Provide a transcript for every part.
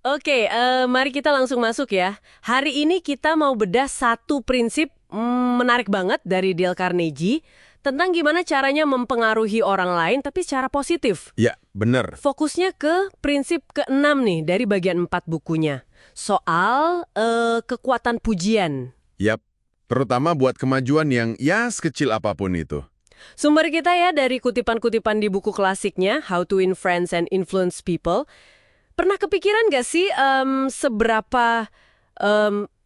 Oke, mari kita langsung masuk ya. Hari ini kita mau bedah satu prinsip menarik banget dari Dale Carnegie tentang gimana caranya mempengaruhi orang lain tapi secara positif. Ya, bener. Fokusnya ke prinsip keenam nih dari bagian 4 bukunya. Soal kekuatan pujian. Yap, terutama buat kemajuan yang ya sekecil apapun itu. Sumber kita ya dari kutipan-kutipan di buku klasiknya, How to Win Friends and Influence People. Pernah kepikiran gak sih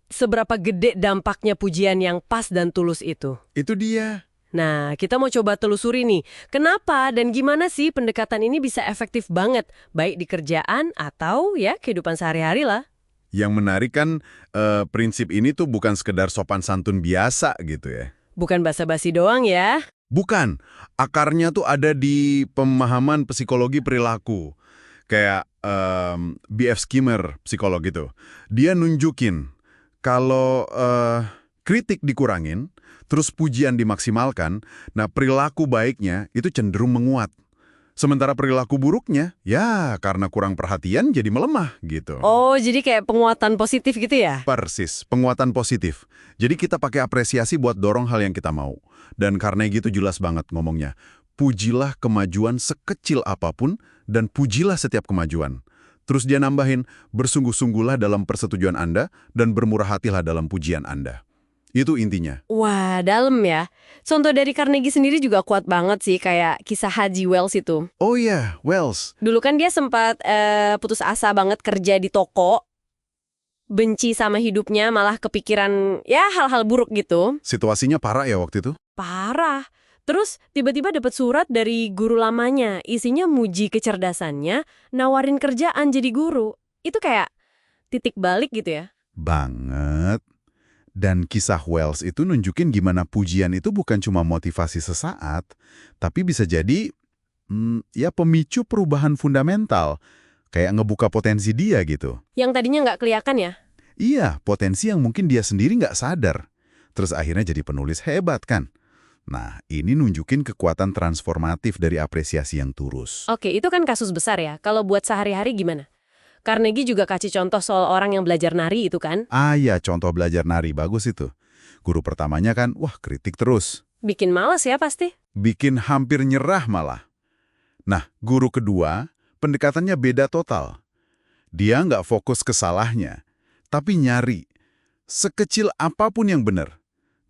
seberapa gede dampaknya pujian yang pas dan tulus itu? Itu dia. Nah, kita mau coba telusuri nih, kenapa dan gimana sih pendekatan ini bisa efektif banget, baik di kerjaan atau ya kehidupan sehari-hari lah. Yang menarik kan prinsip ini tuh bukan sekedar sopan santun biasa gitu ya. Bukan basa-basi doang ya. Bukan. Akarnya tuh ada di pemahaman psikologi perilaku. Kayak B.F. Skinner, psikolog itu. Dia nunjukin kalau kritik dikurangin, terus pujian dimaksimalkan, nah perilaku baiknya itu cenderung menguat. Sementara perilaku buruknya, ya karena kurang perhatian jadi melemah gitu. Oh, jadi kayak penguatan positif gitu ya? Persis, penguatan positif. Jadi kita pakai apresiasi buat dorong hal yang kita mau. Dan karena gitu jelas banget ngomongnya. Pujilah kemajuan sekecil apapun dan pujilah setiap kemajuan. Terus dia nambahin, bersungguh-sungguhlah dalam persetujuan Anda dan bermurah hatilah dalam pujian Anda. Itu intinya. Wah, dalam ya. Contoh dari Carnegie sendiri juga kuat banget sih, kayak kisah Haji Wells itu. Oh iya, Wells. Dulu kan dia sempat putus asa banget kerja di toko, benci sama hidupnya, malah kepikiran ya hal-hal buruk gitu. Situasinya parah ya waktu itu? Parah. Terus tiba-tiba dapat surat dari guru lamanya, isinya muji kecerdasannya, nawarin kerjaan jadi guru. Itu kayak titik balik gitu ya. Banget. Dan kisah Wells itu nunjukin gimana pujian itu bukan cuma motivasi sesaat, tapi bisa jadi ya pemicu perubahan fundamental, kayak ngebuka potensi dia gitu. Yang tadinya nggak kelihatan ya. Iya, potensi yang mungkin dia sendiri nggak sadar. Terus akhirnya jadi penulis hebat kan? Nah, ini nunjukin kekuatan transformatif dari apresiasi yang tulus. Oke, itu kan kasus besar ya. Kalau buat sehari-hari gimana? Carnegie juga kasih contoh soal orang yang belajar nari itu kan. Ah ya, contoh belajar nari, bagus itu. Guru pertamanya kan, wah kritik terus. Bikin males ya pasti. Bikin hampir nyerah malah. Nah, guru kedua, pendekatannya beda total. Dia nggak fokus ke salahnya, tapi nyari. Sekecil apapun yang benar.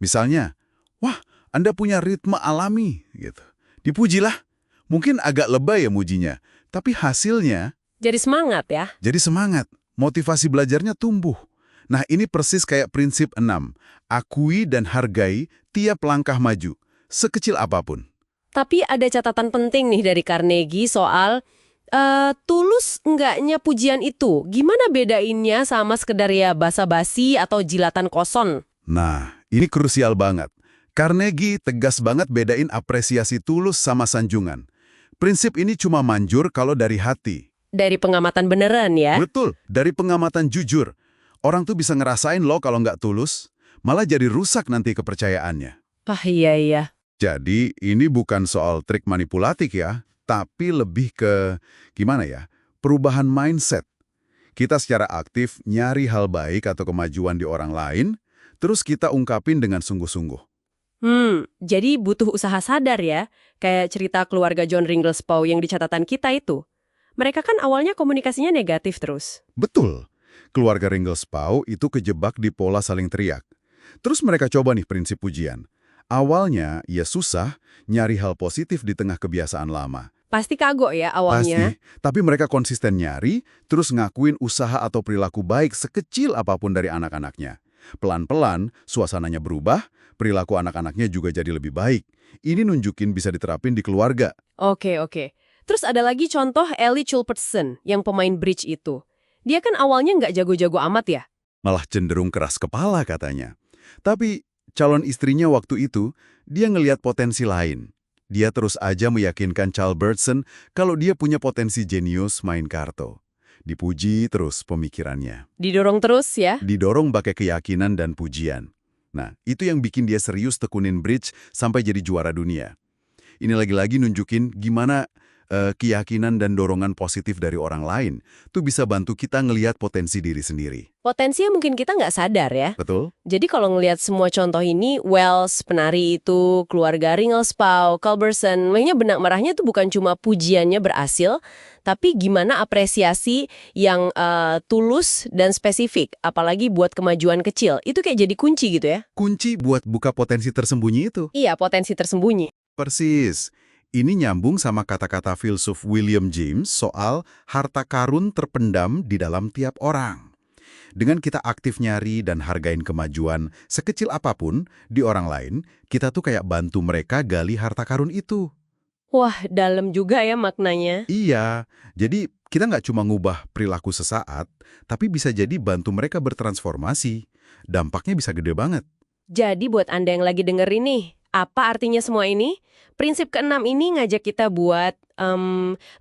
Misalnya, wah, Anda punya ritme alami, gitu. Dipujilah. Mungkin agak lebay ya mujinya, tapi hasilnya Jadi semangat ya. jadi semangat. Motivasi belajarnya tumbuh. Nah, ini persis kayak prinsip 6. Akui dan hargai tiap langkah maju, sekecil apapun. Tapi ada catatan penting nih dari Carnegie soal tulus enggaknya pujian itu. Gimana bedainnya sama sekedar ya basa-basi atau jilatan kosong? Nah, ini krusial banget. Carnegie tegas banget bedain apresiasi tulus sama sanjungan. Prinsip ini cuma manjur kalau dari hati. Dari pengamatan beneran ya. Betul, dari pengamatan jujur. Orang tuh bisa ngerasain loh kalau nggak tulus, malah jadi rusak nanti kepercayaannya. Ah iya iya. Jadi ini bukan soal trik manipulatif ya, tapi lebih ke, gimana ya, perubahan mindset. Kita secara aktif nyari hal baik atau kemajuan di orang lain, terus kita ungkapin dengan sungguh-sungguh. Jadi butuh usaha sadar ya. Kayak cerita keluarga John Ringlespaugh yang di catatan kita itu. Mereka kan awalnya komunikasinya negatif terus. Betul, keluarga Ringlespaugh itu kejebak di pola saling teriak. Terus mereka coba nih prinsip pujian. Awalnya, ya susah nyari hal positif di tengah kebiasaan lama. Pasti kagok ya awalnya. Pasti, tapi mereka konsisten nyari, terus ngakuin usaha atau perilaku baik sekecil apapun dari anak-anaknya. Pelan-pelan, suasananya berubah, perilaku anak-anaknya juga jadi lebih baik. Ini nunjukin bisa diterapin di keluarga. Oke, oke. Terus ada lagi contoh Ellie Culbertson yang pemain bridge itu. Dia kan awalnya nggak jago-jago amat ya. Malah cenderung keras kepala katanya. Tapi calon istrinya waktu itu, dia ngelihat potensi lain. Dia terus aja meyakinkan Culbertson kalau dia punya potensi jenius main kartu. Dipuji terus pemikirannya. Didorong terus ya. Didorong pakai keyakinan dan pujian. Nah, itu yang bikin dia serius tekunin bridge sampai jadi juara dunia. Ini lagi-lagi nunjukin gimana keyakinan dan dorongan positif dari orang lain, tuh bisa bantu kita ngelihat potensi diri sendiri. Potensinya mungkin kita nggak sadar ya. Betul? Jadi kalau ngelihat semua contoh ini, Wells, penari itu, keluarga Ringelspaugh, Culberson, makanya benang merahnya itu bukan cuma pujiannya berhasil, tapi gimana apresiasi yang tulus dan spesifik, apalagi buat kemajuan kecil. Itu kayak jadi kunci gitu ya. Kunci buat buka potensi tersembunyi itu. Iya, potensi tersembunyi. Persis. Ini nyambung sama kata-kata filsuf William James soal harta karun terpendam di dalam tiap orang. Dengan kita aktif nyari dan hargain kemajuan sekecil apapun di orang lain, kita tuh kayak bantu mereka gali harta karun itu. Wah, dalam juga ya maknanya. Iya, jadi kita nggak cuma ngubah perilaku sesaat, tapi bisa jadi bantu mereka bertransformasi. Dampaknya bisa gede banget. Jadi buat Anda yang lagi denger ini, apa artinya semua ini? Prinsip keenam ini ngajak kita buat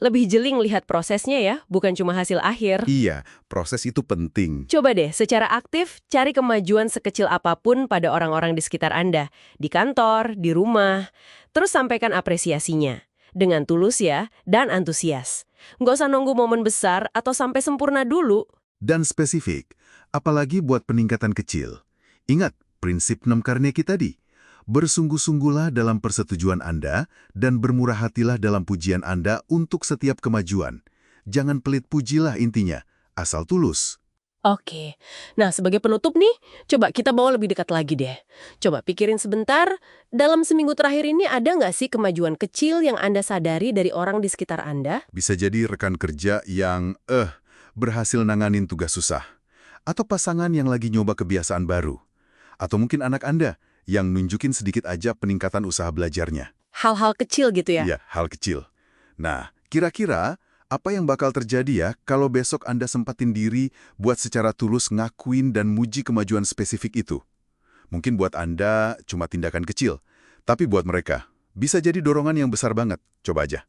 lebih jeli lihat prosesnya ya, bukan cuma hasil akhir. Iya, proses itu penting. Coba deh, secara aktif cari kemajuan sekecil apapun pada orang-orang di sekitar Anda. Di kantor, di rumah. Terus sampaikan apresiasinya. Dengan tulus ya, dan antusias. Nggak usah nunggu momen besar atau sampai sempurna dulu. Dan spesifik, apalagi buat peningkatan kecil. Ingat, prinsip 6 Carnegie tadi. Bersungguh-sungguhlah dalam persetujuan Anda dan bermurah hatilah dalam pujian Anda untuk setiap kemajuan. Jangan pelit pujilah intinya, asal tulus. Oke, nah sebagai penutup nih, coba kita bawa lebih dekat lagi deh. Coba pikirin sebentar, dalam seminggu terakhir ini ada nggak sih kemajuan kecil yang Anda sadari dari orang di sekitar Anda? Bisa jadi rekan kerja yang berhasil nanganin tugas susah. Atau pasangan yang lagi nyoba kebiasaan baru. Atau mungkin anak Anda yang nunjukin sedikit aja peningkatan usaha belajarnya. Hal-hal kecil gitu ya? Iya, hal kecil. Nah, kira-kira apa yang bakal terjadi ya kalau besok Anda sempatin diri buat secara tulus ngakuin dan muji kemajuan spesifik itu? Mungkin buat Anda cuma tindakan kecil, tapi buat mereka bisa jadi dorongan yang besar banget. Coba aja.